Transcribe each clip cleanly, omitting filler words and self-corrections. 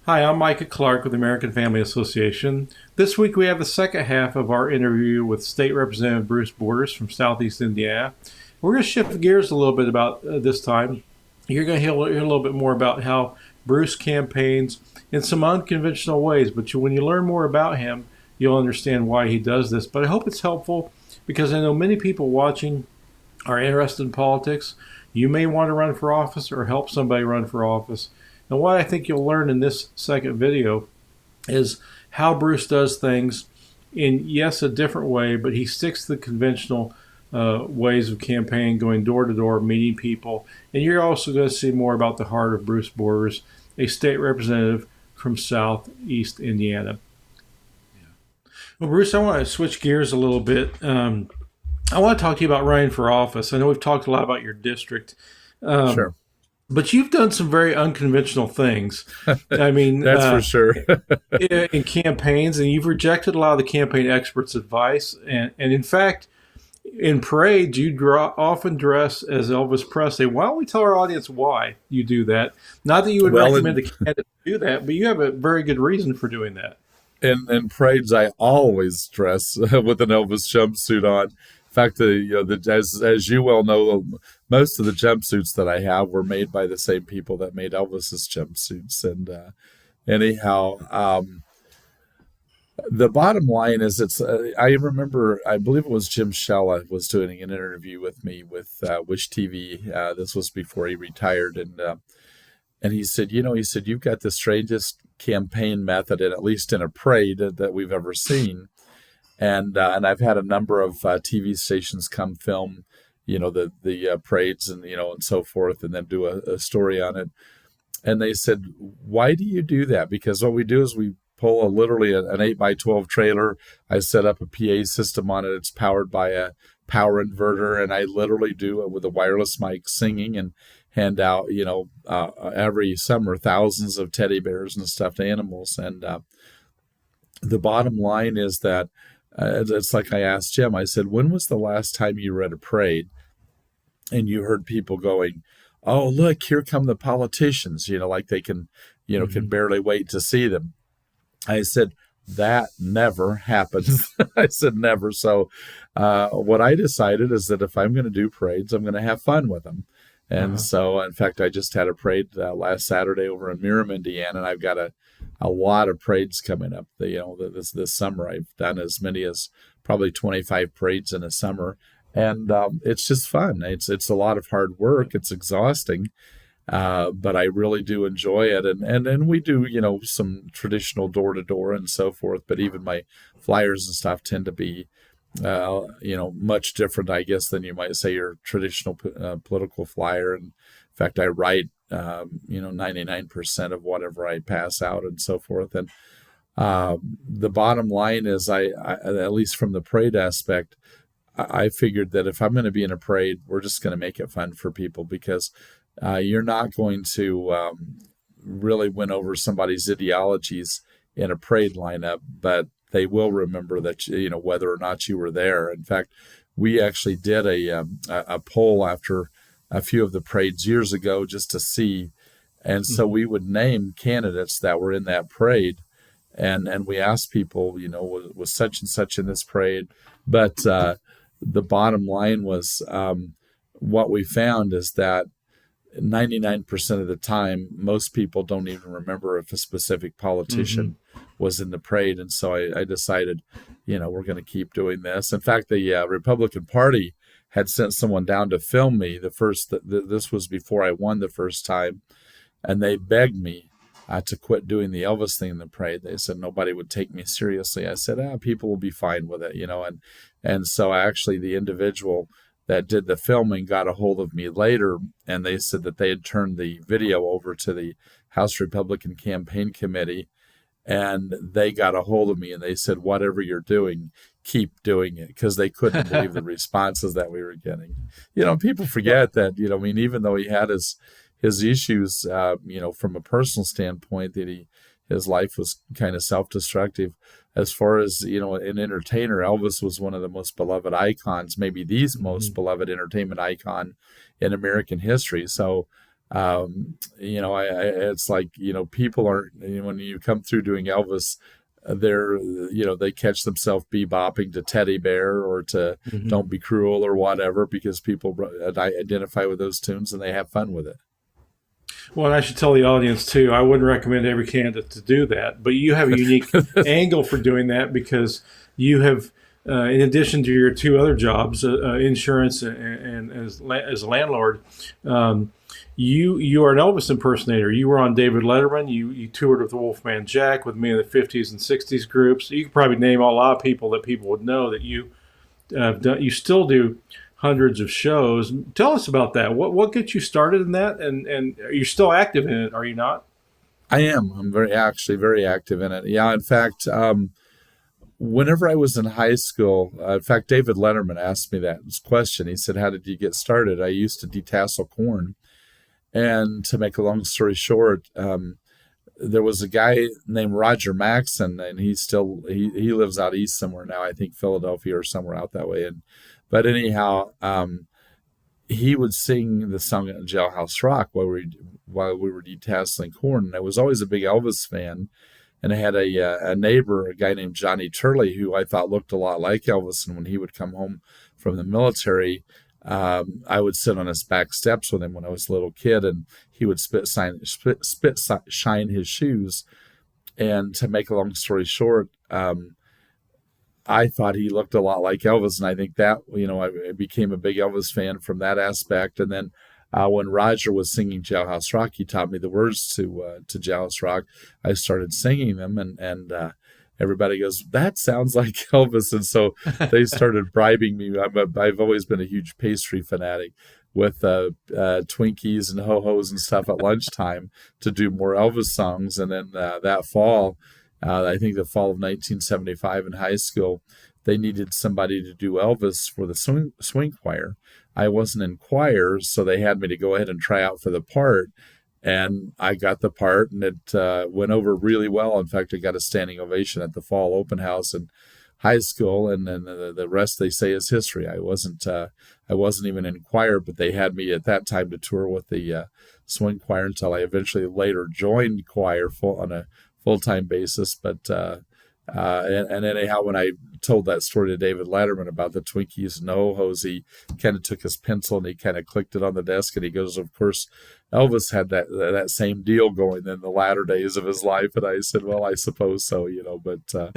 Hi, I'm Micah Clark with the American Family Association. This week we have the second half of our interview with State Representative Bruce Borders from Southeast Indiana. We're going to shift gears a little bit about this time. You're going to hear a little bit more about how Bruce campaigns in some unconventional ways, but when you learn more about him, you'll understand why he does this. But I hope it's helpful because I know many people watching are interested in politics. You may want to run for office or help somebody run for office. And what I think you'll learn in this second video is how Bruce does things in, yes, a different way, but he sticks to the conventional ways of campaigning, going door to door, meeting people. And you're also going to see more about the heart of Bruce Borders, a state representative from Southeast Indiana. Well, Bruce, I want to switch gears a little bit. I want to talk to you about running for office. I know we've talked a lot about your district. Sure. But you've done some very unconventional things. I mean, That's for sure. in campaigns, and you've rejected a lot of the campaign experts' advice. And in fact, in parades, you often dress as Elvis Presley. Why don't we tell our audience why you do that? Not that you would recommend a candidate do that, but you have a very good reason for doing that. In parades, I always dress with an Elvis jumpsuit on. In fact, as you well know, most of the jumpsuits that I have were made by the same people that made Elvis's jumpsuits. And anyhow, the bottom line is, I remember, I believe it was Jim Shella was doing an interview with me with Wish TV. This was before he retired, and he said, you've got the strangest campaign method, at least in a parade, that we've ever seen. And I've had a number of TV stations come film, the parades and so forth, and then do a story on it. And they said, why do you do that? Because what we do is we pull literally an 8x12 trailer. I set up a PA system on it. It's powered by a power inverter, and I literally do it with a wireless mic, singing and hand out, every summer thousands of teddy bears and stuffed animals. And the bottom line is that it's like I asked Jim, I said, when was the last time you were at a parade and you heard people going, oh, look, here come the politicians, like they can barely wait to see them. I said, that never happens. I said, never. So what I decided is that if I'm going to do parades, I'm going to have fun with them. And so, in fact, I just had a parade last Saturday over in Miram, Indiana, and I've got a lot of parades coming up. This summer, I've done as many as probably 25 parades in a summer, and it's just fun. It's a lot of hard work. It's exhausting, but I really do enjoy it. And we do some traditional door to door and so forth. But even my flyers and stuff tend to be much different, I guess, than you might say your traditional political flyer. And in fact, I write 99% of whatever I pass out and so forth. And the bottom line is, I at least from the parade aspect, I figured that if I'm going to be in a parade, we're just going to make it fun for people, because you're not going to really win over somebody's ideologies in a parade lineup, but they will remember that, whether or not you were there. In fact, we actually did a poll after a few of the parades years ago just to see. And so we would name candidates that were in that parade. And we asked people, was such and such in this parade. But the bottom line was, what we found is that 99% of the time, most people don't even remember if a specific politician was in the parade. And so I decided, we're going to keep doing this. In fact, the Republican Party had sent someone down to film me this was before I won the first time. And they begged me to quit doing the Elvis thing in the parade. They said nobody would take me seriously. I said, people will be fine with it, and so actually the individual that did the filming got a hold of me later, and they said that they had turned the video over to the House Republican Campaign Committee, and they got a hold of me and they said, whatever you're doing, keep doing it, because they couldn't believe the responses that we were getting. People forget that, even though he had his issues, from a personal standpoint, that his life was kind of self-destructive. As far as, an entertainer, Elvis was one of the most beloved icons, maybe the most beloved entertainment icon in American history. So It's like, people aren't, when you come through doing Elvis, they catch themselves bebopping to Teddy Bear or to Hmm. Don't Be Cruel or whatever, because people identify with those tunes and they have fun with it. Well, and I should tell the audience too. I wouldn't recommend every candidate to do that, but you have a unique angle for doing that because you have, in addition to your two other jobs, insurance and as a landlord, um, you are an Elvis impersonator. You were on David Letterman. You toured with Wolfman Jack with me in the '50s and '60s groups. You could probably name a lot of people that people would know that you still do hundreds of shows. Tell us about that. What gets you started in that, and you're still active in it, are you not? I am. I'm very active in it. Yeah. In fact, whenever I was in high school, in fact, David Letterman asked me that question. He said, "How did you get started?" I used to detassel corn. And to make a long story short, there was a guy named Roger Maxon, and he lives out east somewhere now. I think Philadelphia or somewhere out that way. But anyhow, he would sing the song Jailhouse Rock while we were detasseling corn. And I was always a big Elvis fan. And I had a neighbor, a guy named Johnny Turley, who I thought looked a lot like Elvis. And when he would come home from the military, I would sit on his back steps with him when I was a little kid, and he would shine his shoes. And to make a long story short, I thought he looked a lot like Elvis, and I think that I became a big Elvis fan from that aspect. And then when Roger was singing Jailhouse Rock, he taught me the words to Jailhouse Rock. I started singing them, and everybody goes, "That sounds like Elvis," and so they started bribing me. I've always been a huge pastry fanatic, with Twinkies and Ho Hos and stuff at lunchtime to do more Elvis songs. And then that fall, I think the fall of 1975 in high school, they needed somebody to do Elvis for the swing choir. I wasn't in choir, so they had me to go ahead and try out for the part. And I got the part, and it went over really well. In fact, I got a standing ovation at the fall open house in high school, and then the rest, they say, is history. I wasn't even in choir, but they had me at that time to tour with the swing choir until I eventually later joined choir on a full time basis. And anyhow, when I told that story to David Letterman about the Twinkies and Ho-Hos, he kind of took his pencil and he kind of clicked it on the desk, and he goes, "Of course, Elvis had that same deal going in the latter days of his life." And I said, "Well, I suppose so, But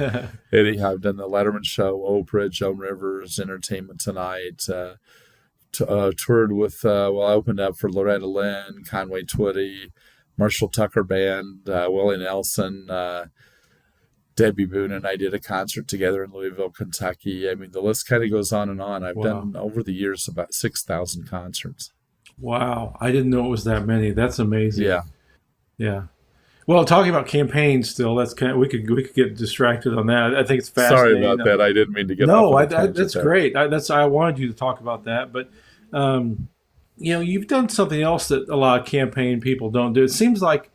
anyhow, I've done the Letterman Show, Oprah, Joan Rivers, Entertainment Tonight. Toured with, I opened up for Loretta Lynn, Conway Twitty, Marshall Tucker Band, Willie Nelson, Debbie Boone, and I did a concert together in Louisville, Kentucky. I mean, the list kind of goes on and on. I've Wow. done over the years about 6,000 concerts. Wow. I didn't know it was that many. That's amazing. Yeah. Yeah. Well, talking about campaigns still, that's kind of, we could get distracted on that. I think it's Sorry fascinating. about that. I didn't mean to get off No, on a tangent that's there. great. I wanted you to talk about that, but you've done something else that a lot of campaign people don't do. It seems like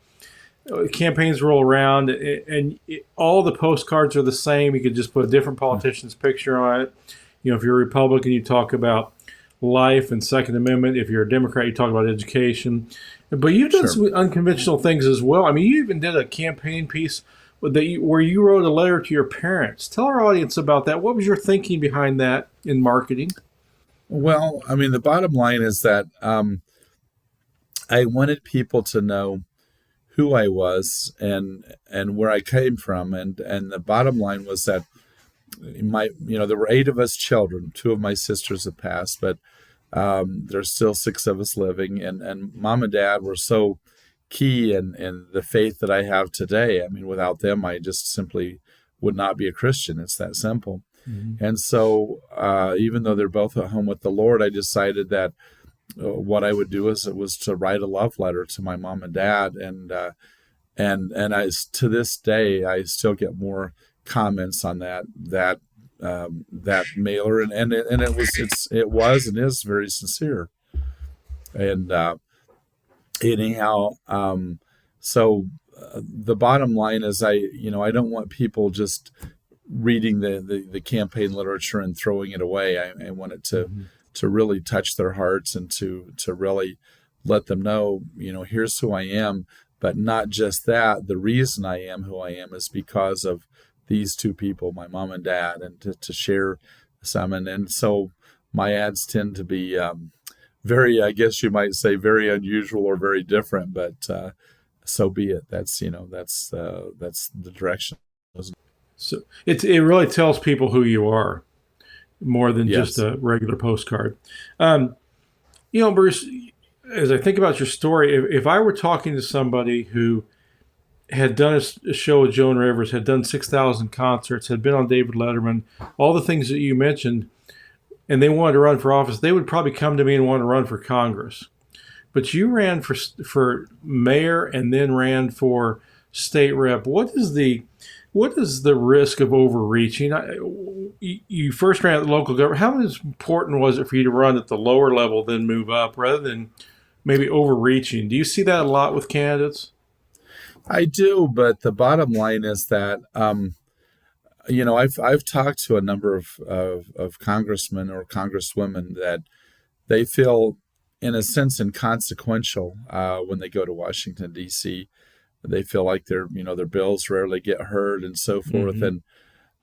campaigns roll around, and all the postcards are the same. You could just put a different politician's picture on it. If you're a Republican, you talk about life and Second Amendment. If you're a Democrat, you talk about education. But you've done Sure. some unconventional things as well. I mean, you even did a campaign piece where you wrote a letter to your parents. Tell our audience about that. What was your thinking behind that in marketing? Well, I mean, the bottom line is that I wanted people to know who I was and where I came from, and the bottom line was that there were 8 of us children. 2 of my sisters have passed, but there's still 6 of us living, and mom and dad were so key in the faith that I have today. I mean, without them, I just simply would not be a Christian. It's that simple. Mhm. And so, even though they're both at home with the Lord, I decided that what I would do was to write a love letter to my mom and dad, and to this day I still get more comments on that mailer, and it was and is very sincere. And anyhow, so the bottom line is, I don't want people just reading the campaign literature and throwing it away. I want it to Mhm. really touch their hearts, and to really let them know, here's who I am. But not just that, the reason I am who I am is because of these two people, my mom and dad, and to share some. And so my ads tend to be very, I guess you might say, very unusual or very different, but so be it. That's the direction. So it really tells people who you are more than just Yes. a regular postcard. Um, Bruce, as I think about your story, if I were talking to somebody who had done a show with Joan Rivers, had done 6,000 concerts, had been on David Letterman, all the things that you mentioned, and they wanted to run for office, they would probably come to me and want to run for Congress. But you ran for mayor and then ran for state rep. What is the risk of overreaching? You first ran at the local government. How important was it for you to run at the lower level, then move up, rather than maybe overreaching? Do you see that a lot with candidates? I do, but the bottom line is that I've talked to a number of congressmen or congresswomen that they feel, in a sense, inconsequential when they go to Washington D.C. They feel like their bills rarely get heard and so forth. Hmm.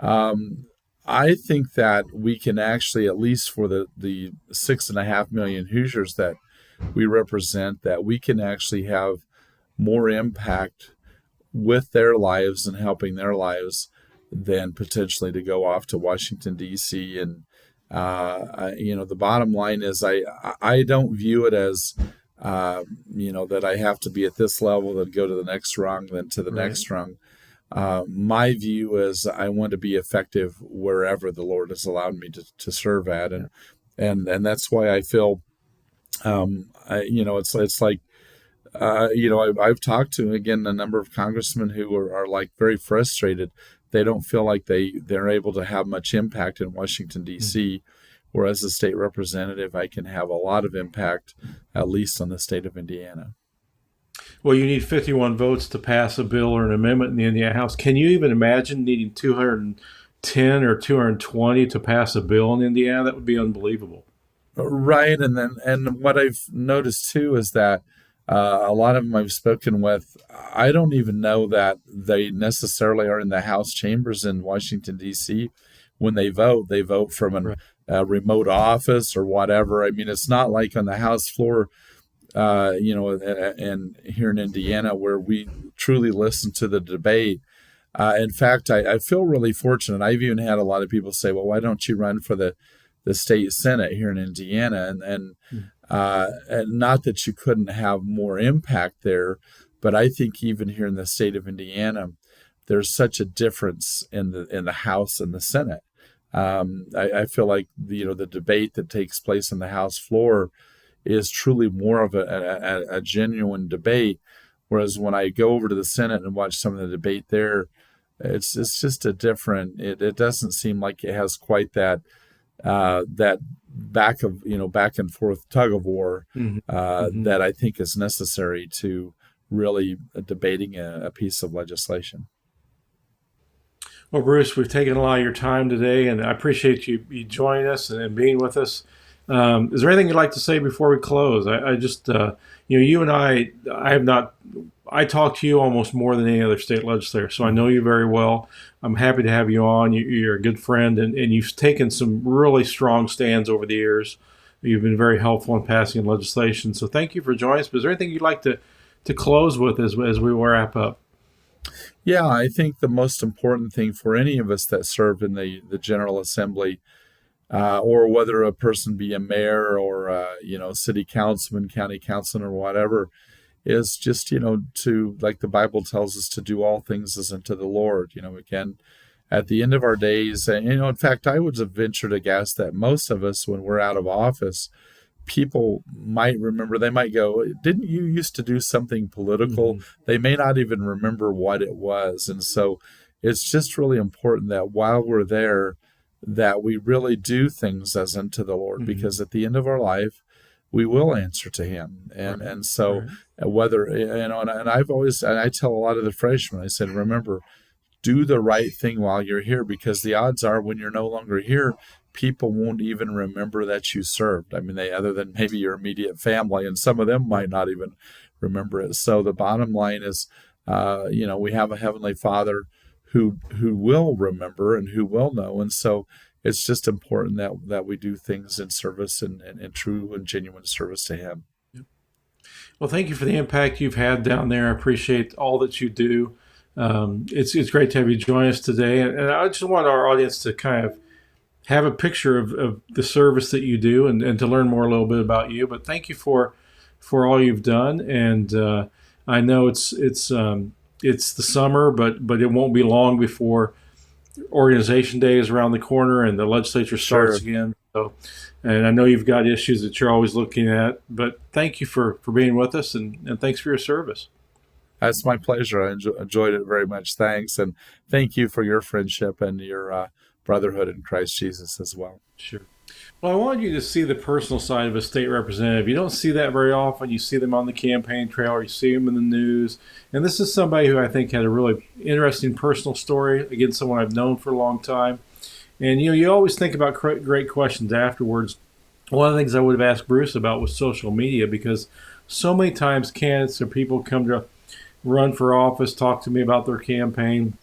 And I think that we can actually, at least for the 6.5 million Hoosiers that we represent, that we can actually have more impact with their lives and helping their lives than potentially to go off to Washington D.C. And the bottom line is I don't view it as that I have to be at this level, then go to the next rung, then to the Right. next rung. My view is I want to be effective wherever the Lord has allowed me to serve at, Yeah. and that's why I feel it's like I've talked to, again, a number of congressmen who are like very frustrated. They don't feel like they're able to have much impact in Washington Mhm. D.C. Whereas a state representative, I can have a lot of impact, at least on the state of Indiana. Well, you need 51 votes to pass a bill or an amendment in the Indiana House. Can you even imagine needing 210 or 220 to pass a bill in Indiana? That would be unbelievable. Right, and what I've noticed too is that a lot of them I've spoken with, I don't even know that they necessarily are in the House chambers in Washington D.C. When they vote. They vote from Right. a remote office or whatever. I mean, it's not like on the House floor, and here in Indiana where we truly listen to the debate. In fact, I feel really fortunate. I've even had a lot of people say, "Well, why don't you run for the state senate here in Indiana?" And not that you couldn't have more impact there, but I think even here in the state of Indiana, there's such a difference in the House and the Senate. I feel like the debate that takes place on the House floor is truly more of a genuine debate, whereas when I go over to the Senate and watch some of the debate there, it's just a different. It doesn't seem like it has quite that back and forth tug of war Hmm. Hmm. that I think is necessary to really debating a piece of legislation. Well, Bruce, we've taken a lot of your time today, and I appreciate you joining us and being with us. Is there anything you'd like to say before we close? I just, you and I have not, I talk to you almost more than any other state legislator, so I know you very well. I'm happy to have you on. You're a good friend, and you've taken some really strong stands over the years. You've been very helpful in passing legislation, so thank you for joining us. But is there anything you'd like to close with as we wrap up? Yeah, I think the most important thing for any of us that serve in the General Assembly, or whether a person be a mayor or city councilman, county councilman, or whatever, is just to, like the Bible tells us, to do all things as unto the Lord. Again, at the end of our days, and in fact, I would venture to guess that most of us, when we're out of office, people might remember. They might go, "Didn't you used to do something political?" Hmm. They may not even remember what it was. And so it's just really important that while we're there, that we really do things as unto the Lord, Hmm. because at the end of our life we will answer to him. and Right. and so Right. whether and I've always, and I tell a lot of the freshmen, I said, remember, do the right thing while you're here, because the odds are when you're no longer here, people won't even remember that you served. I mean, other than maybe your immediate family, and some of them might not even remember it. So the bottom line is, we have a Heavenly Father who will remember and who will know. And so it's just important that we do things in service and true and genuine service to Him. Well, thank you for the impact you've had down there. I appreciate all that you do. It's great to have you join us today. And I just want our audience to kind of have a picture of the service that you do and to learn more a little bit about you. But thank you for all you've done. And I know it's the summer, but it won't be long before Organization Day is around the corner and the legislature starts again. So, and I know you've got issues that you're always looking at, but thank you for being with us and thanks for your service. That's my pleasure. I enjoyed it very much. Thanks. And thank you for your friendship and your brotherhood in Christ Jesus as well. Sure. Well, I wanted you to see the personal side of a state representative. You don't see that very often. You see them on the campaign trail or you see them in the news. And this is somebody who I think had a really interesting personal story. Again, someone I've known for a long time. And, you always think about great questions afterwards. One of the things I would have asked Bruce about was social media, because so many times candidates or people come to run for office, talk to me about their campaign.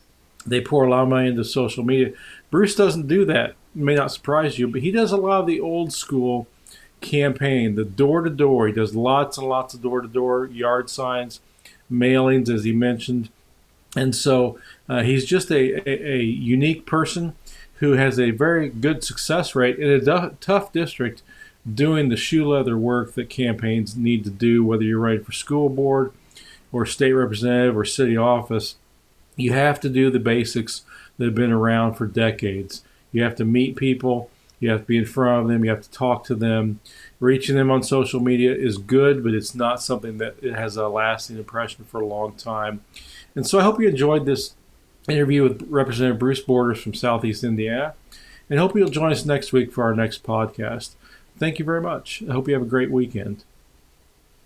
They pour a lot of money into social media. Bruce doesn't do that. It may not surprise you, but he does a lot of the old school campaign, the door-to-door. He does lots and lots of door-to-door yard signs, mailings, as he mentioned. And so he's just a unique person who has a very good success rate in a tough district doing the shoe leather work that campaigns need to do, whether you're running for school board or state representative or city office. You have to do the basics that have been around for decades. You have to meet people. You have to be in front of them. You have to talk to them. Reaching them on social media is good, but it's not something that it has a lasting impression for a long time. And so I hope you enjoyed this interview with Representative Bruce Borders from Southeast Indiana, and hope you'll join us next week for our next podcast. Thank you very much. I hope you have a great weekend.